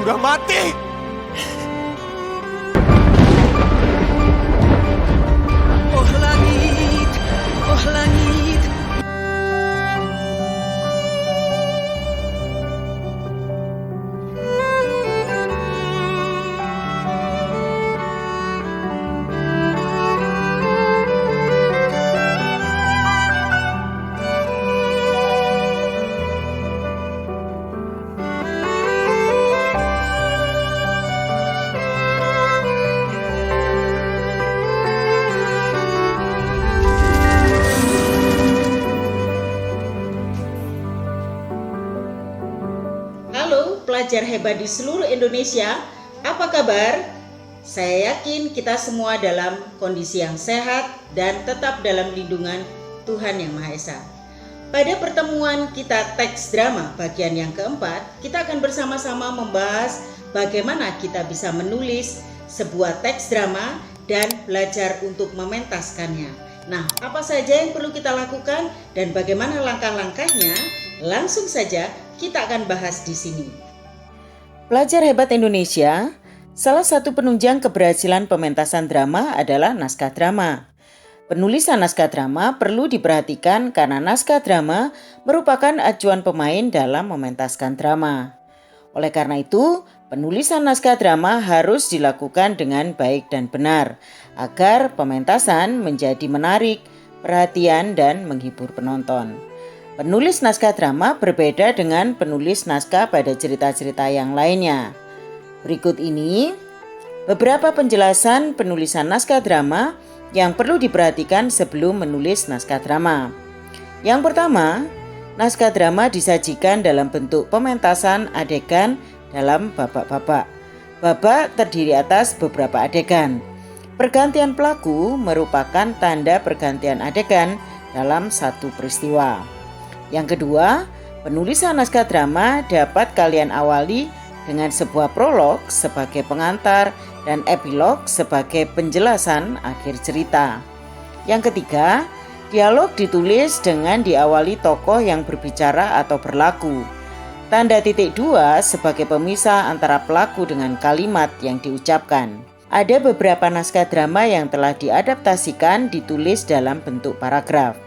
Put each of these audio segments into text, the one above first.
sudah mati. Oh langit, oh langit. Halo pelajar hebat di seluruh Indonesia, apa kabar? Saya yakin kita semua dalam kondisi yang sehat dan tetap dalam lindungan Tuhan Yang Maha Esa. Pada pertemuan kita teks drama bagian yang keempat, kita akan bersama-sama membahas bagaimana kita bisa menulis sebuah teks drama dan belajar untuk mementaskannya. Nah, apa saja yang perlu kita lakukan dan bagaimana langkah-langkahnya? Langsung saja kita akan bahas di sini. Pelajar hebat Indonesia, salah satu penunjang keberhasilan pementasan drama adalah naskah drama. Penulisan naskah drama perlu diperhatikan karena naskah drama merupakan acuan pemain dalam mementaskan drama. Oleh karena itu, penulisan naskah drama harus dilakukan dengan baik dan benar agar pementasan menjadi menarik, perhatian, dan menghibur penonton. Penulis naskah drama berbeda dengan penulis naskah pada cerita-cerita yang lainnya. Berikut ini beberapa penjelasan penulisan naskah drama yang perlu diperhatikan sebelum menulis naskah drama. Yang pertama, naskah drama disajikan dalam bentuk pementasan adegan dalam babak-babak. Babak terdiri atas beberapa adegan. Pergantian pelaku merupakan tanda pergantian adegan dalam satu peristiwa. Yang kedua, penulisan naskah drama dapat kalian awali dengan sebuah prolog sebagai pengantar dan epilog sebagai penjelasan akhir cerita. Yang ketiga, dialog ditulis dengan diawali tokoh yang berbicara atau berlaku. Tanda titik dua sebagai pemisah antara pelaku dengan kalimat yang diucapkan. Ada beberapa naskah drama yang telah diadaptasikan ditulis dalam bentuk paragraf.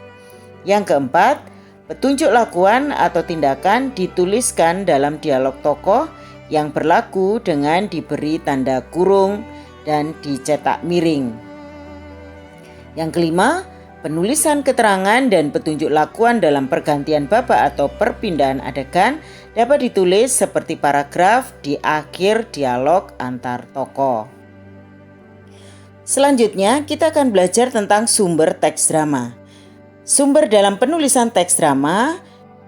Yang keempat, petunjuk lakuan atau tindakan dituliskan dalam dialog tokoh yang berlaku dengan diberi tanda kurung dan dicetak miring. Yang kelima, penulisan keterangan dan petunjuk lakuan dalam pergantian babak atau perpindahan adegan dapat ditulis seperti paragraf di akhir dialog antar tokoh. Selanjutnya, kita akan belajar tentang sumber teks drama. Sumber dalam penulisan teks drama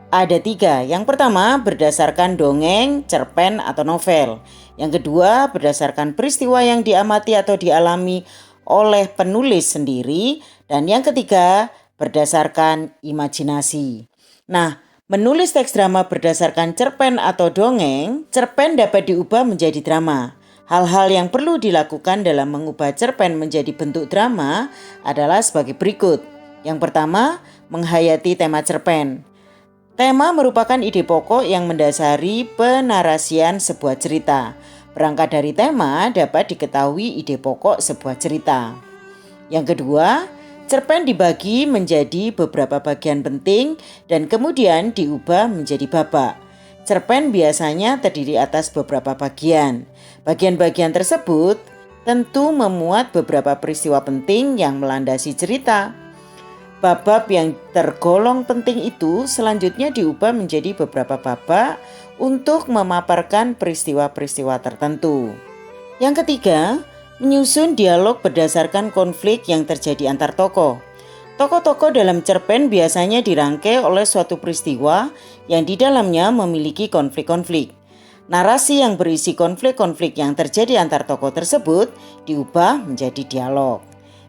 ada 3. Yang pertama berdasarkan dongeng, cerpen, atau novel. Yang kedua berdasarkan peristiwa yang diamati atau dialami oleh penulis sendiri. Dan yang ketiga berdasarkan imajinasi. Nah, menulis teks drama berdasarkan cerpen atau dongeng, cerpen dapat diubah menjadi drama. Hal-hal yang perlu dilakukan dalam mengubah cerpen menjadi bentuk drama adalah sebagai berikut. Yang pertama, menghayati tema cerpen. Tema merupakan ide pokok yang mendasari penarasian sebuah cerita. Berangkat dari tema dapat diketahui ide pokok sebuah cerita. Yang kedua, cerpen dibagi menjadi beberapa bagian penting dan kemudian diubah menjadi babak. Cerpen biasanya terdiri atas beberapa bagian. Bagian-bagian tersebut tentu memuat beberapa peristiwa penting yang melandasi cerita. Bab-bab yang tergolong penting itu selanjutnya diubah menjadi beberapa babak untuk memaparkan peristiwa-peristiwa tertentu. Yang ketiga, menyusun dialog berdasarkan konflik yang terjadi antar tokoh. Tokoh-tokoh dalam cerpen biasanya dirangkai oleh suatu peristiwa yang di dalamnya memiliki konflik-konflik. Narasi yang berisi konflik-konflik yang terjadi antar tokoh tersebut diubah menjadi dialog.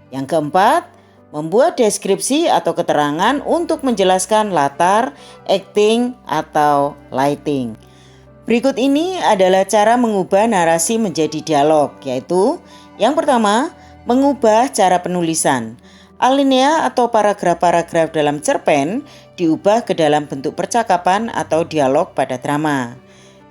Yang keempat, membuat deskripsi atau keterangan untuk menjelaskan latar, acting, atau lighting. Berikut ini adalah cara mengubah narasi menjadi dialog, yaitu yang pertama, mengubah cara penulisan. Alinea atau paragraf-paragraf dalam cerpen diubah ke dalam bentuk percakapan atau dialog pada drama.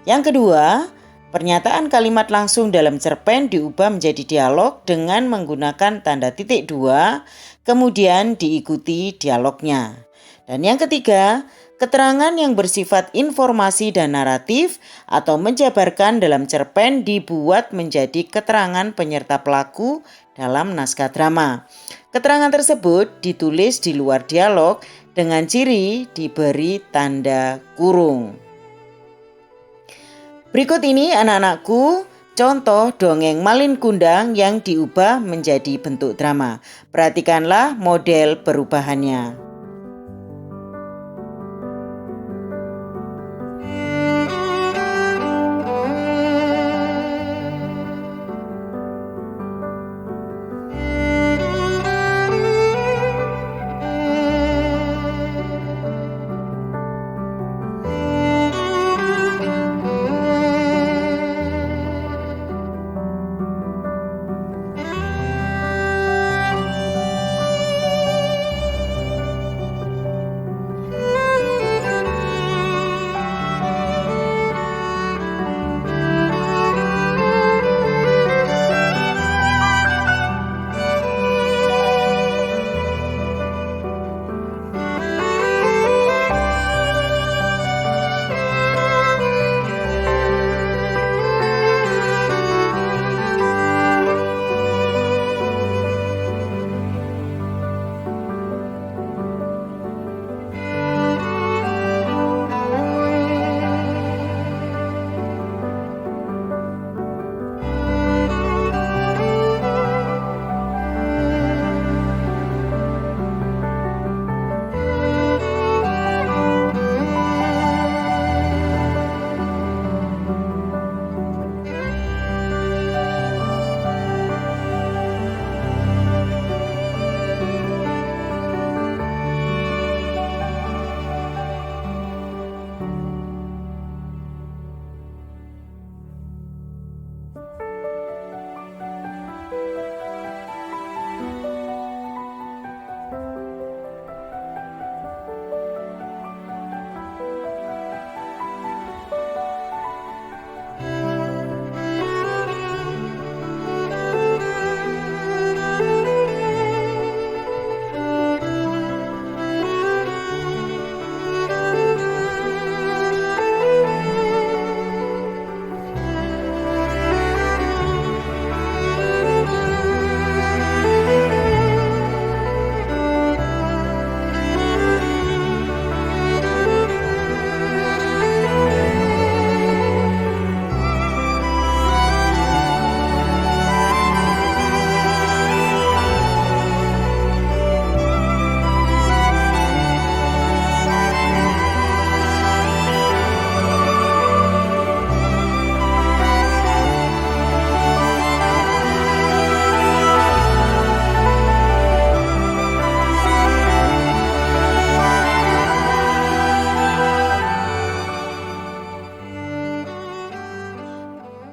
Yang kedua, Pernyataan kalimat langsung dalam cerpen diubah menjadi dialog dengan menggunakan tanda titik 2, kemudian diikuti dialognya. Dan yang ketiga, keterangan yang bersifat informasi dan naratif atau menjabarkan dalam cerpen dibuat menjadi keterangan penyerta pelaku dalam naskah drama. Keterangan tersebut ditulis di luar dialog dengan ciri diberi tanda kurung. Berikut ini anak-anakku, contoh dongeng Malin Kundang yang diubah menjadi bentuk drama. Perhatikanlah model perubahannya.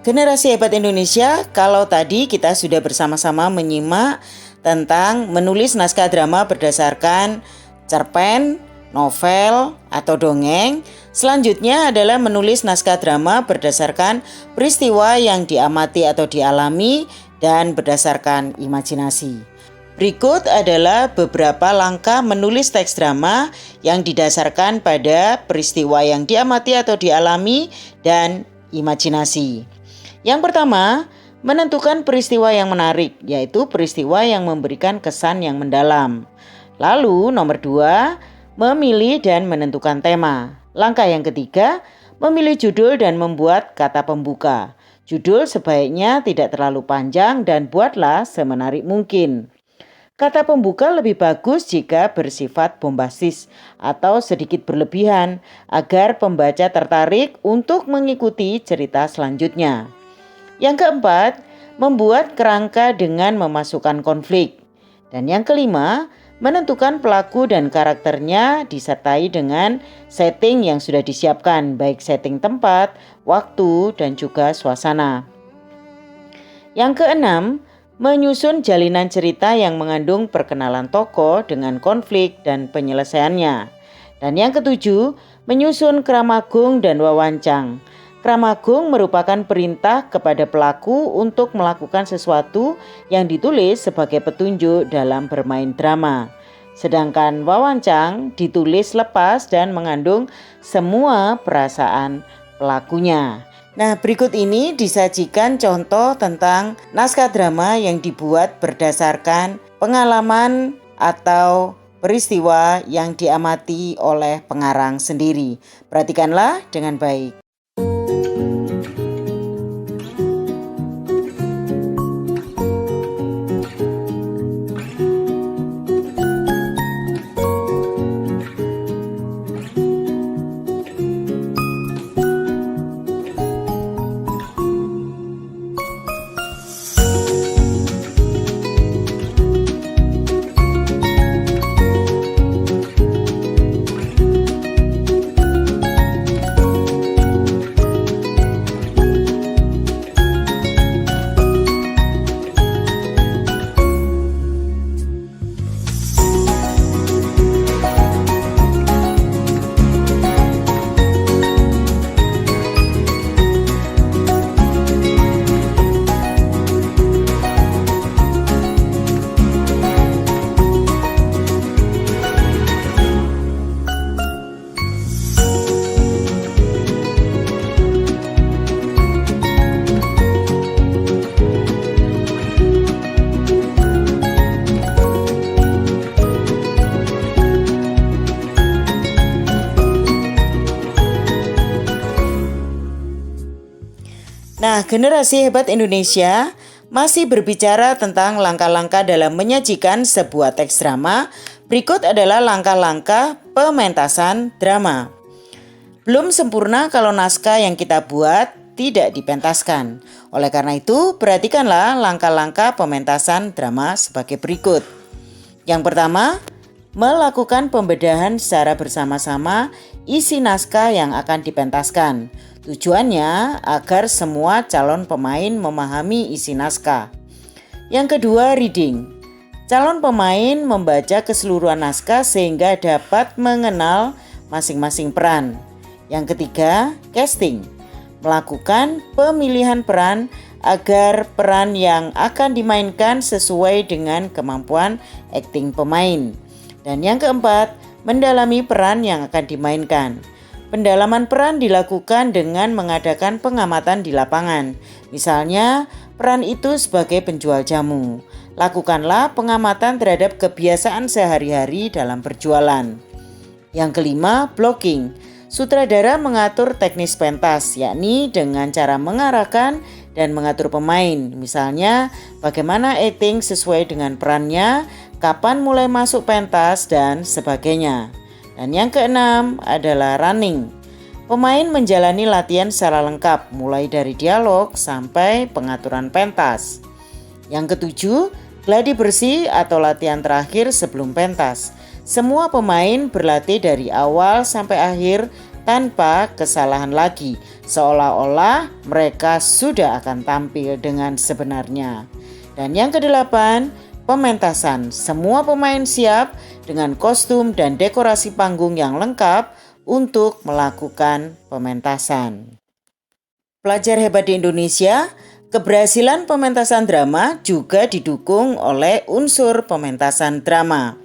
Generasi Hebat Indonesia, kalau tadi kita sudah bersama-sama menyimak tentang menulis naskah drama berdasarkan cerpen, novel, atau dongeng. Selanjutnya adalah menulis naskah drama berdasarkan peristiwa yang diamati atau dialami dan berdasarkan imajinasi. Berikut adalah beberapa langkah menulis teks drama yang didasarkan pada peristiwa yang diamati atau dialami dan imajinasi. Yang pertama, menentukan peristiwa yang menarik, yaitu peristiwa yang memberikan kesan yang mendalam. Lalu nomor 2, memilih dan menentukan tema. Langkah yang ketiga, memilih judul dan membuat kata pembuka. Judul sebaiknya tidak terlalu panjang dan buatlah semenarik mungkin. Kata pembuka lebih bagus jika bersifat bombastis atau sedikit berlebihan agar pembaca tertarik untuk mengikuti cerita selanjutnya. Yang keempat, membuat kerangka dengan memasukkan konflik. Dan yang kelima, menentukan pelaku dan karakternya disertai dengan setting yang sudah disiapkan, baik setting tempat, waktu, dan juga suasana. Yang keenam, menyusun jalinan cerita yang mengandung perkenalan tokoh dengan konflik dan penyelesaiannya. Dan yang ketujuh, menyusun kramagung dan wawancang. Kramagung merupakan perintah kepada pelaku untuk melakukan sesuatu yang ditulis sebagai petunjuk dalam bermain drama. Sedangkan wawancang ditulis lepas dan mengandung semua perasaan pelakunya. Nah, berikut ini disajikan contoh tentang naskah drama yang dibuat berdasarkan pengalaman atau peristiwa yang diamati oleh pengarang sendiri. Perhatikanlah dengan baik. Nah, generasi hebat Indonesia masih berbicara tentang langkah-langkah dalam menyajikan sebuah teks drama. Berikut adalah langkah-langkah pementasan drama. Belum sempurna kalau naskah yang kita buat tidak dipentaskan. Oleh karena itu, perhatikanlah langkah-langkah pementasan drama sebagai berikut. Yang pertama, melakukan pembedahan secara bersama-sama isi naskah yang akan dipentaskan. Tujuannya agar semua calon pemain memahami isi naskah. Yang kedua, reading. Calon pemain membaca keseluruhan naskah sehingga dapat mengenal masing-masing peran. Yang ketiga, casting. Melakukan pemilihan peran agar peran yang akan dimainkan sesuai dengan kemampuan akting pemain. Dan yang keempat, mendalami peran yang akan dimainkan. Pendalaman peran dilakukan dengan mengadakan pengamatan di lapangan. Misalnya, peran itu sebagai penjual jamu. Lakukanlah pengamatan terhadap kebiasaan sehari-hari dalam berjualan. Yang kelima, blocking. Sutradara mengatur teknis pentas, yakni dengan cara mengarahkan dan mengatur pemain. Misalnya, bagaimana acting sesuai dengan perannya, kapan mulai masuk pentas, dan sebagainya. Dan yang keenam adalah running. Pemain menjalani latihan secara lengkap, mulai dari dialog sampai pengaturan pentas. Yang ketujuh, gladi bersih atau latihan terakhir sebelum pentas. Semua pemain berlatih dari awal sampai akhir tanpa kesalahan lagi, seolah-olah mereka sudah akan tampil dengan sebenarnya. Dan yang kedelapan, pementasan. Semua pemain siap dengan kostum dan dekorasi panggung yang lengkap untuk melakukan pementasan. Pelajar hebat di Indonesia, keberhasilan pementasan drama juga didukung oleh unsur pementasan drama.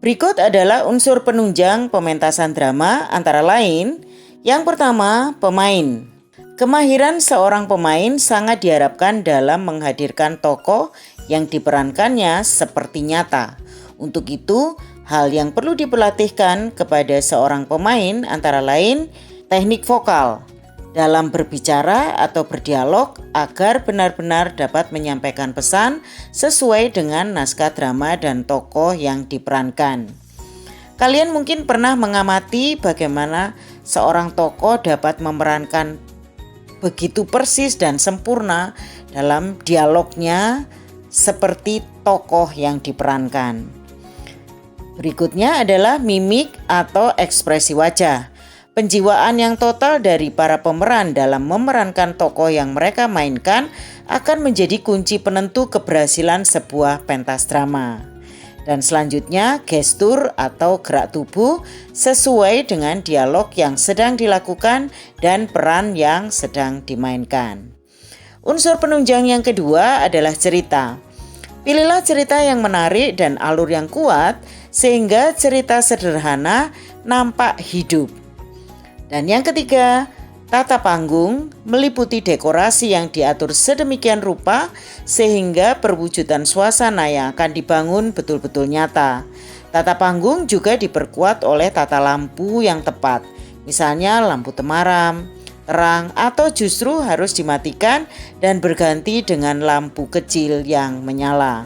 Berikut adalah unsur penunjang pementasan drama antara lain. Yang pertama, pemain. Kemahiran seorang pemain sangat diharapkan dalam menghadirkan tokoh yang diperankannya seperti nyata. Untuk itu, hal yang perlu diperlatihkan kepada seorang pemain antara lain teknik vokal dalam berbicara atau berdialog agar benar-benar dapat menyampaikan pesan sesuai dengan naskah drama dan tokoh yang diperankan. Kalian mungkin pernah mengamati bagaimana seorang tokoh dapat memerankan begitu persis dan sempurna dalam dialognya seperti tokoh yang diperankan. Berikutnya adalah mimik atau ekspresi wajah. Penjiwaan yang total dari para pemeran dalam memerankan tokoh yang mereka mainkan akan menjadi kunci penentu keberhasilan sebuah pentas drama. Dan selanjutnya gestur atau gerak tubuh sesuai dengan dialog yang sedang dilakukan dan peran yang sedang dimainkan. Unsur penunjang yang kedua adalah cerita. Pilihlah cerita yang menarik dan alur yang kuat sehingga cerita sederhana nampak hidup. Dan yang ketiga, tata panggung meliputi dekorasi yang diatur sedemikian rupa sehingga perwujudan suasana yang akan dibangun betul-betul nyata. Tata panggung juga diperkuat oleh tata lampu yang tepat, misalnya lampu temaram, terang, atau justru harus dimatikan dan berganti dengan lampu kecil yang menyala.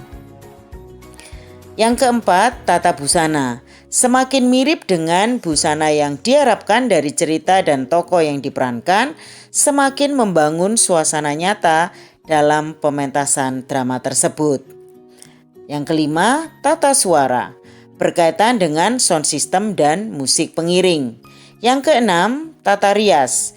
Yang keempat, tata busana. Semakin mirip dengan busana yang diharapkan dari cerita dan tokoh yang diperankan, semakin membangun suasana nyata dalam pementasan drama tersebut. Yang kelima, tata suara. Berkaitan dengan sound system dan musik pengiring. Yang keenam, tata rias.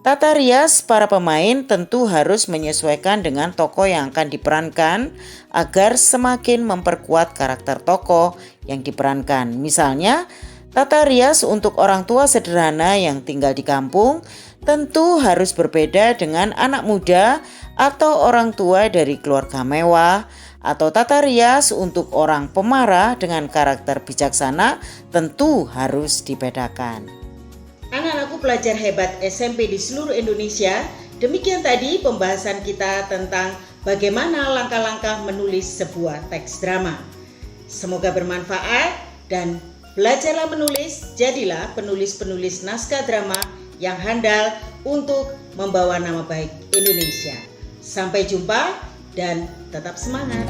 Tata rias para pemain tentu harus menyesuaikan dengan tokoh yang akan diperankan agar semakin memperkuat karakter tokoh yang diperankan. Misalnya, tata rias untuk orang tua sederhana yang tinggal di kampung tentu harus berbeda dengan anak muda atau orang tua dari keluarga mewah, atau tata rias untuk orang pemarah dengan karakter bijaksana tentu harus dibedakan. Anak-anakku pelajar hebat SMP di seluruh Indonesia, demikian tadi pembahasan kita tentang bagaimana langkah-langkah menulis sebuah teks drama. Semoga bermanfaat dan belajarlah menulis, jadilah penulis-penulis naskah drama yang handal untuk membawa nama baik Indonesia. Sampai jumpa dan tetap semangat.